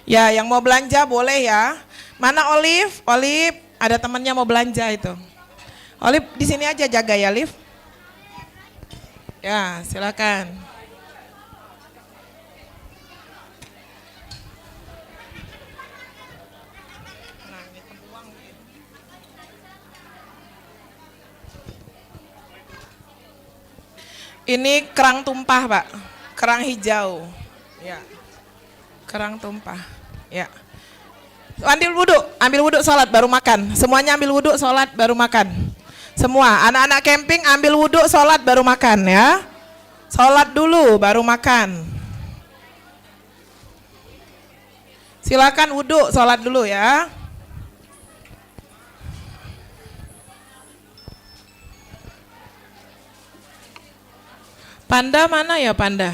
Ya, yang mau belanja boleh ya. Mana Olive? Olive, ada temannya mau belanja itu. Olive di sini aja jaga ya, Olive. Ya, silakan. Ini kerang tumpah, Pak. Kerang hijau. Ya, kerang tumpah. Ya. Ambil wudhu sholat baru makan. Semuanya ambil wudhu sholat baru makan. Semua anak-anak camping ambil wudhu sholat baru makan ya. Sholat dulu baru makan. Silakan wudhu sholat dulu ya. Panda mana ya Panda?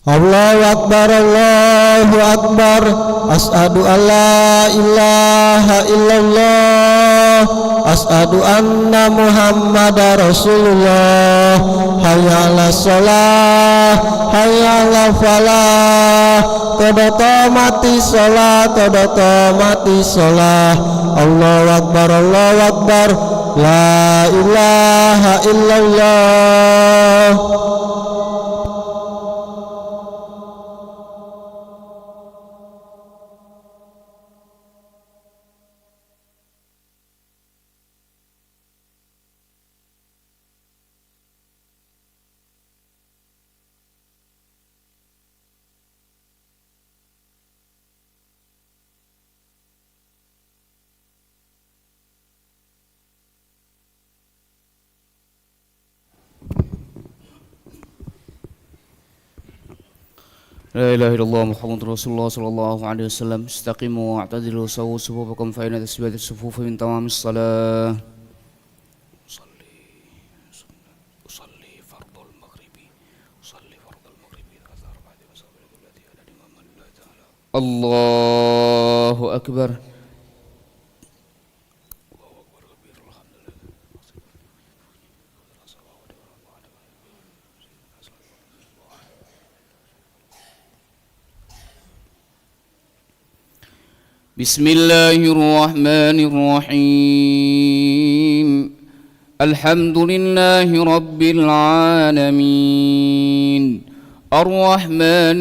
Allahu Akbar, Allahu Akbar. Asyhadu alla ilaha illallah. Asyhadu anna Muhammadar Rasulullah. Hayya 'alas shalah, hayya 'alal falah. Qad qamati shalah, qad qamati shalah. Allahu Akbar, Allahu Akbar. La ilaha illallah. لا إله إلا الله محمد رسول الله صلى الله عليه وسلم. استقيموا واعتدلوا سووا صفوفكم فإن تسوية الصفوف من تمام الصلاة. أصلي فرض المغرب الله أكبر. بسم الله الرحمن الرحيم الحمد لله رب العالمين الرحمن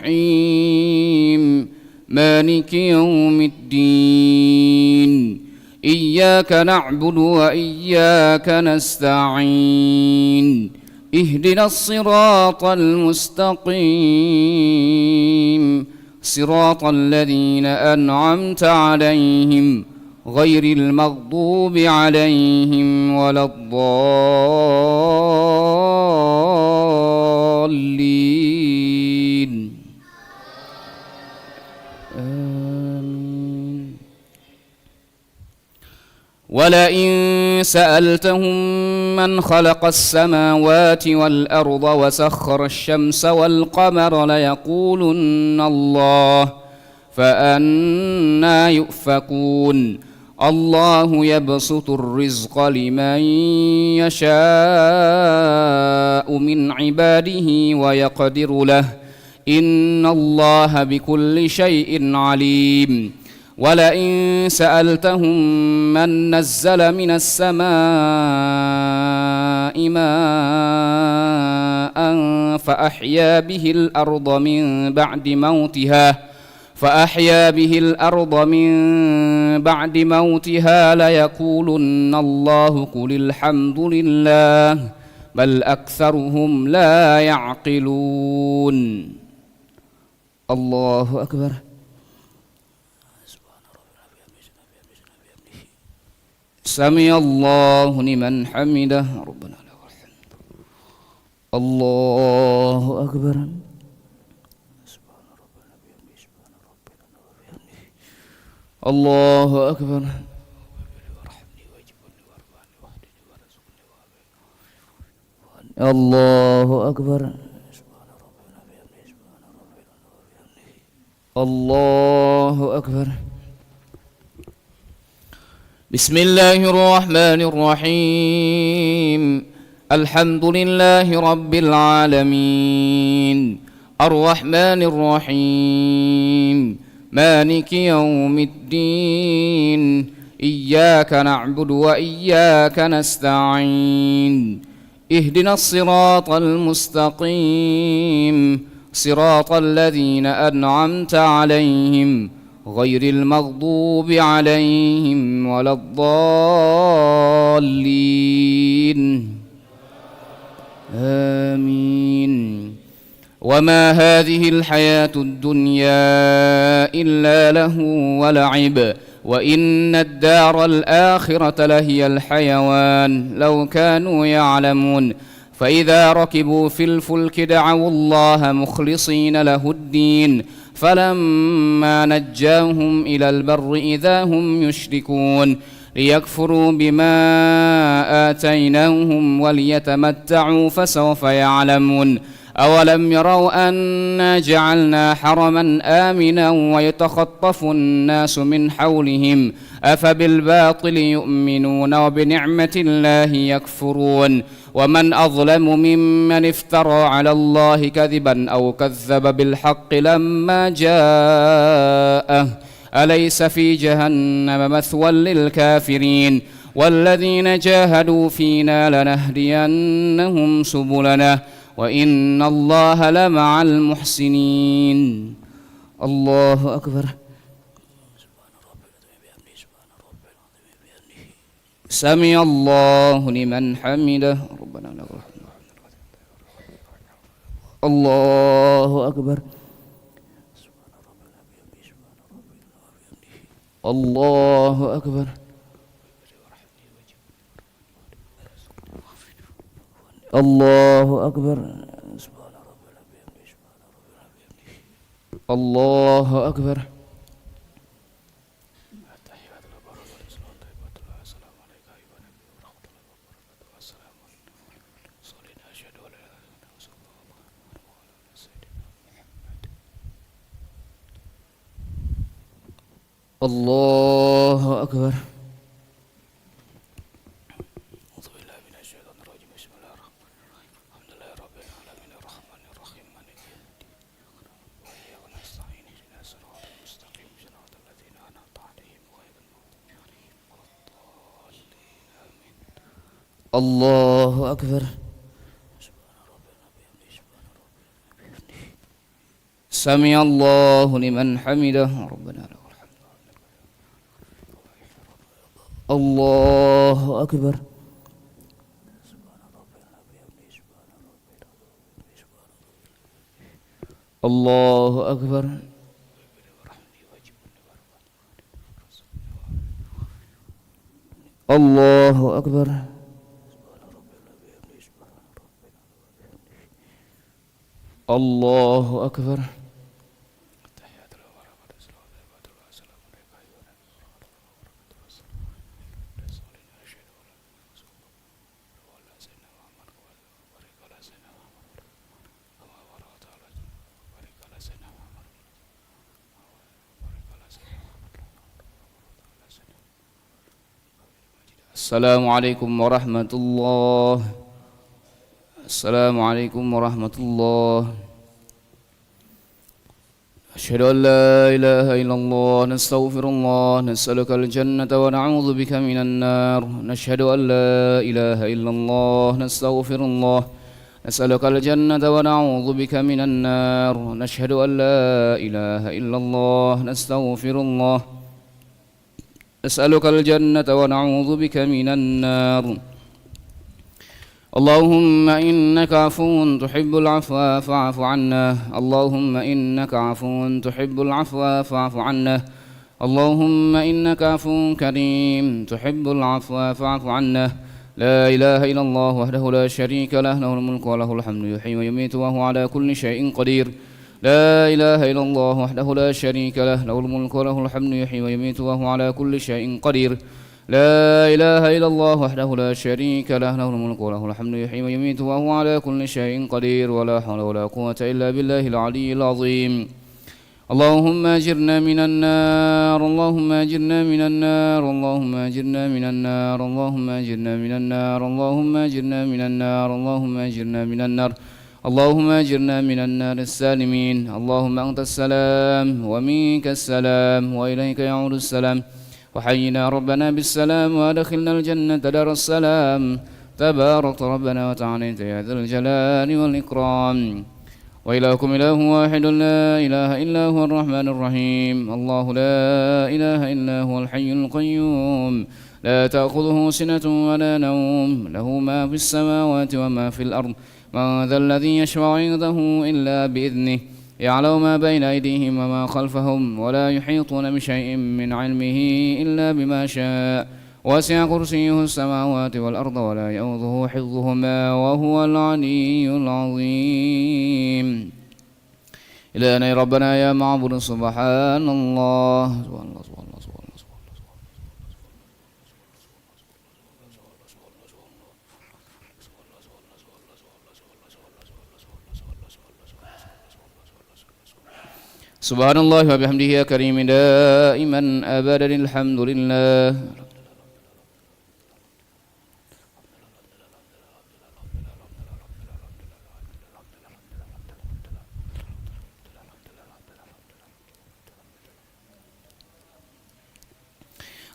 الرحيم مالك يوم الدين إياك نعبد وإياك نستعين اهدنا الصراط المستقيم صراط الذين أنعمت عليهم غير المغضوب عليهم ولا الضالين آمين. ولئن سألتهم من خلق السماوات والأرض وسخر الشمس والقمر ليقولن الله فأنى يؤفكون الله يبسط الرزق لمن يشاء من عباده ويقدر له إن الله بكل شيء عليم ولئن سألتهم من نزل من السماء ماء فأحيا به الأرض من بعد موتها ليقولن الله قل الحمد لله بل أكثرهم لا يعقلون الله أكبر سمع الله لمن حمده ربنا لك الحمد الله أكبر الله أكبر الله أكبر الله أكبر بسم الله الرحمن الرحيم الحمد لله رب العالمين الرحمن الرحيم مالك يوم الدين إياك نعبد وإياك نستعين اهدنا الصراط المستقيم صراط الذين أنعمت عليهم غير المغضوب عليهم ولا الضالين آمين وما هذه الحياة الدنيا إلا له ولعب وإن الدار الآخرة لهي الحيوان لو كانوا يعلمون فإذا ركبوا في الفلك دعوا الله مخلصين له الدين فلما نجاهم إلى البر إذا هم يشركون ليكفروا بما آتيناهم وليتمتعوا فسوف يعلمون أولم يروا أنا جعلنا حرما آمنا ويتخطف الناس من حولهم أفبالباطل يؤمنون وبنعمة الله يكفرون ومن أظلم ممن افترى على الله كذبا أو كذب بالحق لما جاءه أليس في جهنم مثوى للكافرين والذين جاهدوا فينا لنهدينهم سبلنا وإن الله لمع المحسنين الله أكبر سمع الله لمن حمده ربنا لك الحمد الله أكبر الله أكبر الله أكبر الله أكبر الله أكبر الله أكبر. سمع الله لمن حمده ربنا لك الحمد. الله أكبر. الله أكبر. الله أكبر. الله أكبر. السلام عليكم ورحمة الله. السلام عليكم ورحمة الله. أشهد أن لا إله إلا الله نستغفر الله نسألك الجنة ونعوذ بك من النار. نشهد أن لا إله إلا الله نستغفر الله نسألك الجنة ونعوذ بك من النار. نشهد أن لا إله إلا الله نستغفر الله نسألك الجنة ونعوذ بك من النار. اللهم إنك عفو تحب العفو فاعف عنا. اللهم إنك عفو تحب العفو فاعف عنا. اللهم إنك عفو كريم تحب العفو فاعف عنا. لا إله إلا الله وحده لا شريك له له الملك وله الحمد يحيي ويميت وهو على كل شيء قدير. لا إله إلا الله وحده لا شريك له له الملك وله الحمد يحيي ويميت وهو على كل شيء قدير. لا إله إلا الله وحده لا شريك له له الملك وله الحمد يحيي ويميت وهو على كل شيء قدير. ولا حول ولا قوة إلا بالله العلي العظيم. اللهم أجرنا من النار. اللهم أجرنا من النار. اللهم أجرنا من النار. اللهم أجرنا من النار. اللهم أجرنا من النار. اللهم أجرنا من النار. اللهم أجرنا من النار السالمين. اللهم أنت السلام ومنك السلام وإليك يعود السلام. وحينا ربنا بالسلام وأدخلنا الجنة دار السلام. تبارك ربنا وتعاليت يا ذا الجلال والإكرام. وإلهكم إله واحد لا إله إلا هو الرحمن الرحيم. الله لا إله إلا هو الحي القيوم لا تأخذه سنة ولا نوم له ما في السماوات وما في الأرض. من ذا الذي يشفع عنده إلا بإذنه يعلم ما بين أيديهم وما خلفهم ولا يحيطون بشيء من علمه إلا بما شاء. وسع كرسيه السماوات والأرض ولا يؤوده حفظهما وهو العلي العظيم. إلهنا ربنا يا معبود سبحان الله. سبحان الله سبحان الله سبحان الله سبحان الله. سبحان الله وبحمده يا كريم دائما أبدا الحمد لله.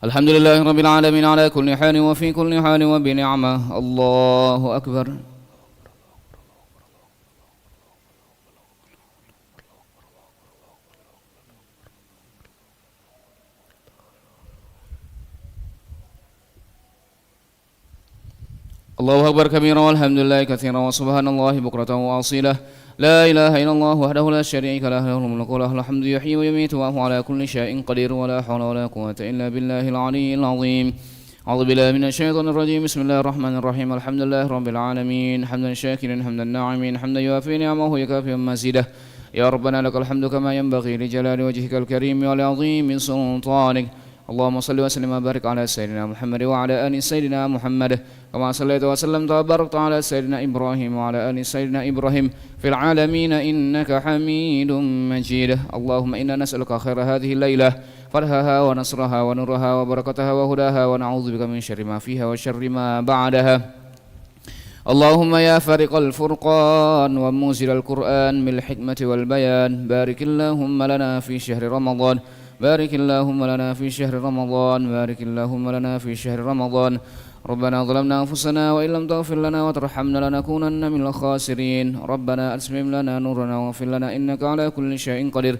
الحمد لله رب العالمين على كل حال وفي كل حال وبنعمة. الله أكبر. الله أكبر كبيرا والحمد لله كثيرا وسبحان الله بكرة وأصيلا. لا إله إلا الله وحده لا شريك له له الملك وله الحمد يحيي ويميت وهو على كل شيء قدير. ولا حول ولا قوة إلا بالله العلي العظيم. أعوذ بالله من الشيطان الرجيم. بسم الله الرحمن الرحيم. الحمد لله رب العالمين حمدا شاكرا حمدا ناعمين حمدا يوافي نعمه يكافئ مزيده. يا ربنا لك الحمد كما ينبغي لجلال وجهك الكريم ولعظيم سلطانك. اللهم صل وسلم وبارك على سيدنا محمد وعلى آل سيدنا محمد كما صليت وسلمت وباركت على سيدنا إبراهيم وعلى آل سيدنا إبراهيم في العالمين إنك حميد مجيد. اللهم إنا نسألك خير هذه الليلة فرحها ونصرها ونورها وبركتها وهداها ونعوذ بك من شر ما فيها وشر ما بعدها. اللهم يا فارق الفرقان ومنزل القرآن من الحكمة والبيان بارك اللهم لنا في شهر رمضان. بارك اللهم لنا في شهر رمضان. بارك اللهم لنا في شهر رمضان. ربنا ظلمنا أنفسنا وإن لم تغفر لنا وترحمنا لنكونن من الخاسرين ربنا أتمم لنا نورنا واغفر لنا إنك على كل شيء قدير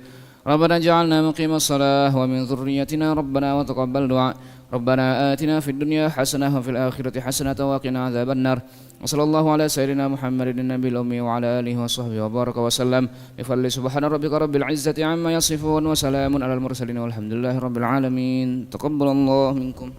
ربنا اجعلنا مقيم الصلاة ومن ذريتنا ربنا وتقبل دعاء ربنا آتنا في الدنيا حسنة وفي الآخرة حسنة وقنا عذاب النار وصلى الله على سيدنا محمد النبي الأمي وعلى آله وصحبه وبارك وسلم بفضل سبحان ربك رب العزة عما يصفون وسلام على المرسلين والحمد لله رب العالمين تقبل الله منكم.